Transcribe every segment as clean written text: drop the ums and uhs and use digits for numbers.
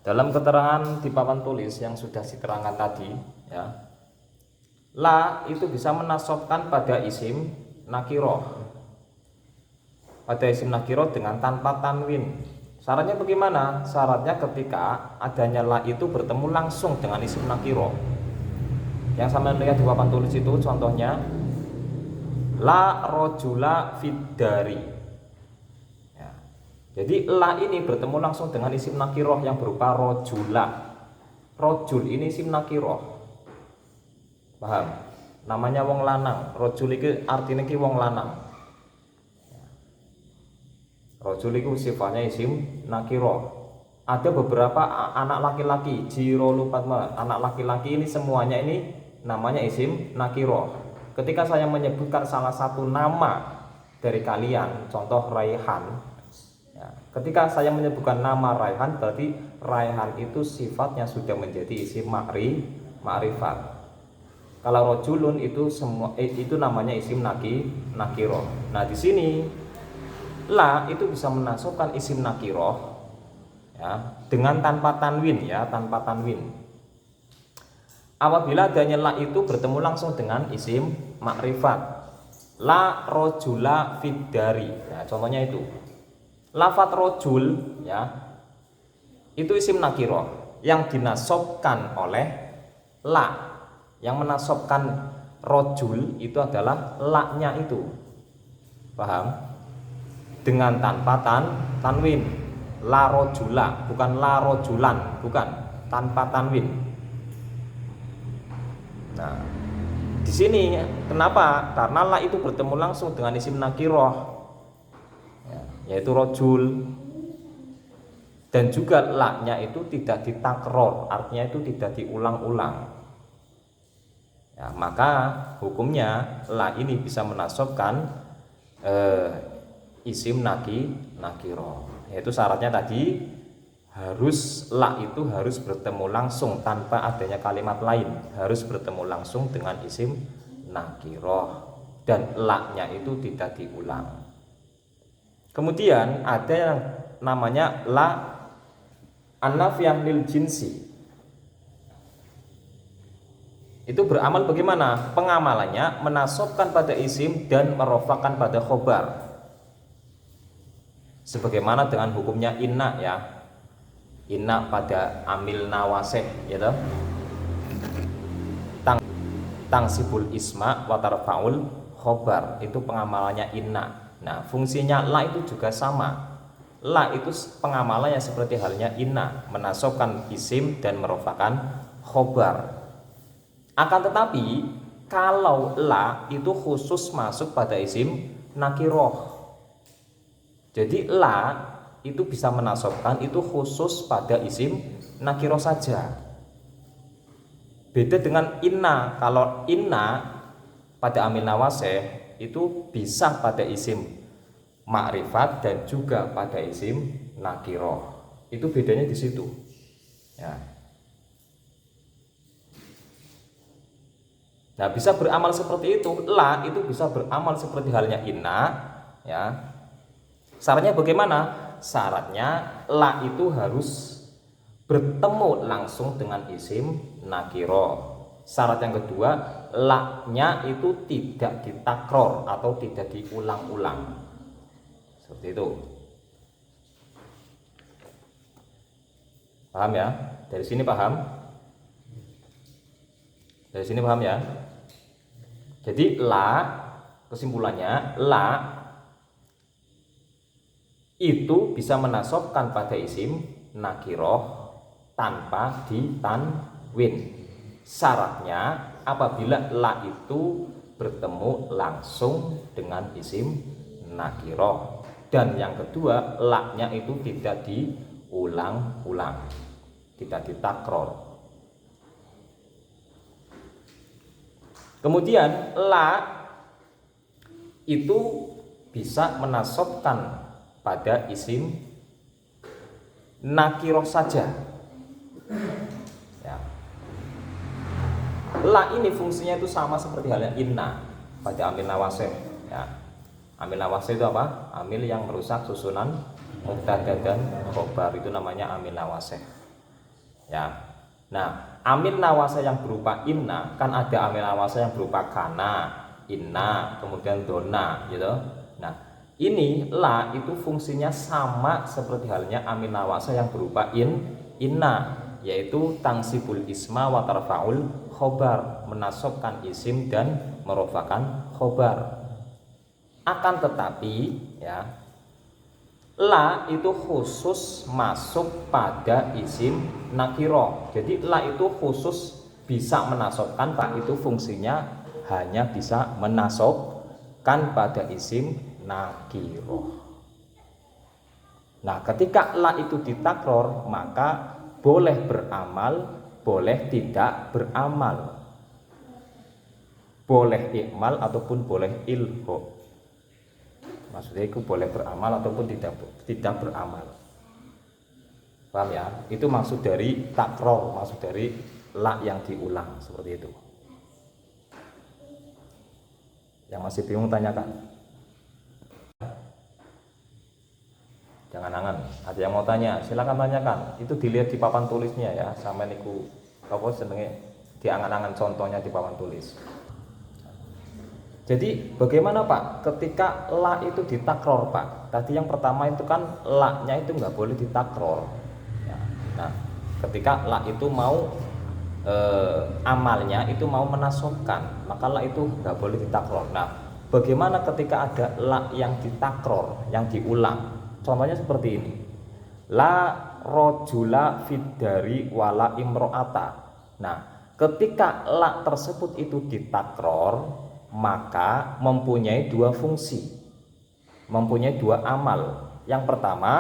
Dalam keterangan di papan tulis yang sudah diterangkan tadi, ya, la itu bisa menasobkan pada isim nakiroh, pada isim nakiroh dengan tanpa tanwin. Syaratnya bagaimana? Syaratnya ketika adanya la itu bertemu langsung dengan isim nakiroh. Yang sama lihat di papan tulis itu contohnya, la rojula fiddari. Jadi la ini bertemu langsung dengan isim nakiroh yang berupa rojula. Rojul ini isim nakiroh. Paham? Namanya wong lanang. Rojul itu artinya ki wong lanang. Rojul itu sifatnya isim nakiroh. Ada beberapa anak laki-laki, jiro lupatma, anak laki-laki ini semuanya ini namanya isim nakiroh. Ketika saya menyebutkan salah satu nama dari kalian, contoh Raihan. Ketika saya menyebutkan nama Raihan, berarti Raihan itu sifatnya sudah menjadi isim ma'rifat. Kalau rojulun itu semua itu namanya isim nakiroh. Nah, di sini la itu bisa menasobkan isim nakiroh, ya, dengan tanpa tanwin, ya, tanpa tanwin. Apabila adanya la itu bertemu langsung dengan isim ma'rifat. La rojula fiddari. Nah, contohnya itu. Lafat rojul, ya, itu isim nakiroh yang dinasobkan oleh la. Yang menasobkan rojul itu adalah la-nya itu. Paham? Dengan tanpa tanwin. La rojula, bukan la rojulan, bukan, tanpa tanwin. Nah, di sini kenapa? Karena la itu bertemu langsung dengan isim nakiroh, yaitu rojul, dan juga la-nya itu tidak ditakror, artinya itu tidak diulang-ulang, ya, maka hukumnya la ini bisa menasobkan isim nakiroh, yaitu syaratnya tadi harus la itu harus bertemu langsung tanpa adanya kalimat lain, harus bertemu langsung dengan isim nakiroh, dan la-nya itu tidak diulang. Kemudian ada yang namanya la an-nafiyah lil jinsi. Itu beramal bagaimana? Pengamalannya menasobkan pada isim dan merofakan pada khobar. Sebagaimana dengan hukumnya inna, ya. Inna pada amil nawaseh, ya toh? Tangsibul isma wa tarfa'ul khobar, itu pengamalannya inna. Nah, fungsinya la itu juga sama. La itu pengamalannya seperti halnya inna, menasobkan isim dan merofakan khobar. Akan tetapi kalau la itu khusus masuk pada isim nakiroh. Jadi la itu bisa menasobkan itu khusus pada isim nakiroh saja. Beda dengan inna. Kalau inna pada amil nawaseh itu bisa pada isim ma'rifat dan juga pada isim nakiroh. Itu bedanya di situ, ya. Nah, bisa beramal seperti itu. La itu bisa beramal seperti halnya inna, ya. Syaratnya bagaimana? Syaratnya la itu harus bertemu langsung dengan isim nakiroh. Syarat yang kedua, la-nya itu tidak ditakror atau tidak diulang-ulang. Seperti itu. Paham ya? Dari sini paham? Dari sini paham ya? Jadi la, kesimpulannya la itu bisa menasobkan pada isim nakiroh tanpa ditanwin. Syaratnya apabila la itu bertemu langsung dengan isim nakiroh, dan yang kedua la-nya itu tidak diulang-ulang, tidak ditakror. Kemudian la itu bisa menasobkan pada isim nakiroh saja, ya. La ini fungsinya itu sama seperti halnya inna pada amil nawasih, ya. Amil nawasih itu apa? Amil yang merusak susunan mubtada dan khobar, itu namanya amil nawasih. ya. Nah, amil nawasa yang berupa inna kan ada amil nawasa yang berupa kana, inna, kemudian dona gitu. Nah, ini la itu fungsinya sama seperti halnya amil nawasa yang berupa inna, yaitu tangsibul isma wa tarfa'ul khobar, menasobkan isim dan merofakan khobar. Akan tetapi ya, la itu khusus masuk pada isim nakiro. Jadi la itu khusus bisa menasobkan, Pak, itu fungsinya hanya bisa menasobkan pada isim nakiro. Nah, ketika la itu ditakror, maka boleh beramal, boleh tidak beramal, boleh ikmal ataupun boleh ilho. Maksudnya itu boleh beramal ataupun tidak beramal. Paham ya? Itu maksud dari takror, maksud dari la yang diulang, seperti itu. Yang masih bingung tanyakan. Jangan angan. Ada yang mau tanya, silakan tanyakan. Itu dilihat di papan tulisnya ya, sama niku apa senenge diangan-angan contohnya di papan tulis. Jadi bagaimana Pak ketika la itu ditakror Pak? Tadi yang pertama itu kan la-nya itu nggak boleh ditakror ya. Nah ketika la itu mau amalnya itu mau menasobkan, maka la itu nggak boleh ditakror. Nah bagaimana ketika ada la yang ditakror, yang diulang? Contohnya seperti ini, la rojula fiddari wala imro'ata. Nah ketika la tersebut itu ditakror, maka mempunyai dua fungsi, mempunyai dua amal. Yang pertama,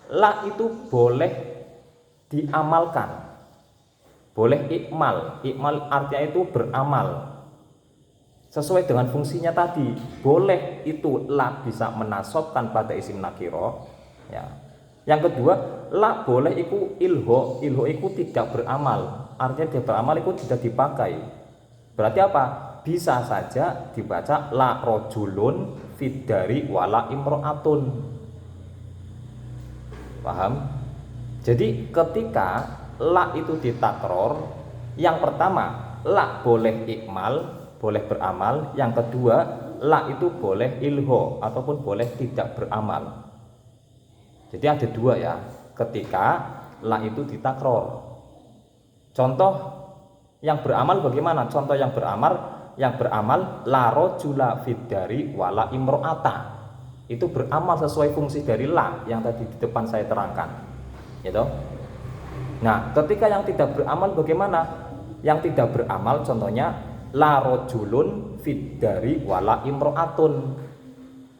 la itu boleh diamalkan, boleh ikmal. Ikmal artinya itu beramal sesuai dengan fungsinya tadi. Boleh itu la bisa menasobkan pada isim nakiro ya. Yang kedua, la boleh itu ilho. Ilho itu tidak beramal, artinya dia beramal itu tidak dipakai. Berarti apa? Bisa saja dibaca la rojulun fiddari wala imro'atun. Paham? Jadi ketika la itu ditakror, yang pertama la boleh ikmal, boleh beramal. Yang kedua, la itu boleh ilho ataupun boleh tidak beramal. Jadi ada dua ya ketika la itu ditakror. Contoh yang beramal bagaimana? Contoh yang beramal la rojula fiddari wala imro'ata. Itu beramal sesuai fungsi dari la yang tadi di depan saya terangkan gitu. Nah ketika yang tidak beramal bagaimana? Yang tidak beramal contohnya la rojulun fiddari wala imro'atun.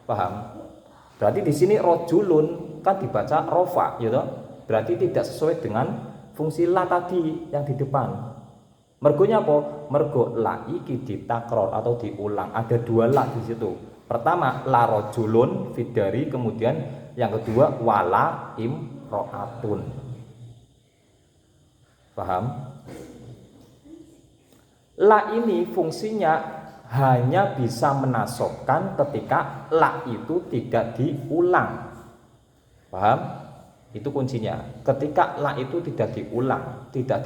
Paham? Berarti di sini rojulun kan dibaca rofa gitu. Berarti tidak sesuai dengan fungsi la tadi yang di depan. Mergonya apa? Mergo la iki ditakror atau diulang. Ada dua la di situ. Pertama la rojulun fiddari, kemudian yang kedua wala imro'atun. Paham? La ini fungsinya hanya bisa menasobkan ketika la itu tidak diulang. Paham? Itu kuncinya. Ketika la itu tidak diulang, tidak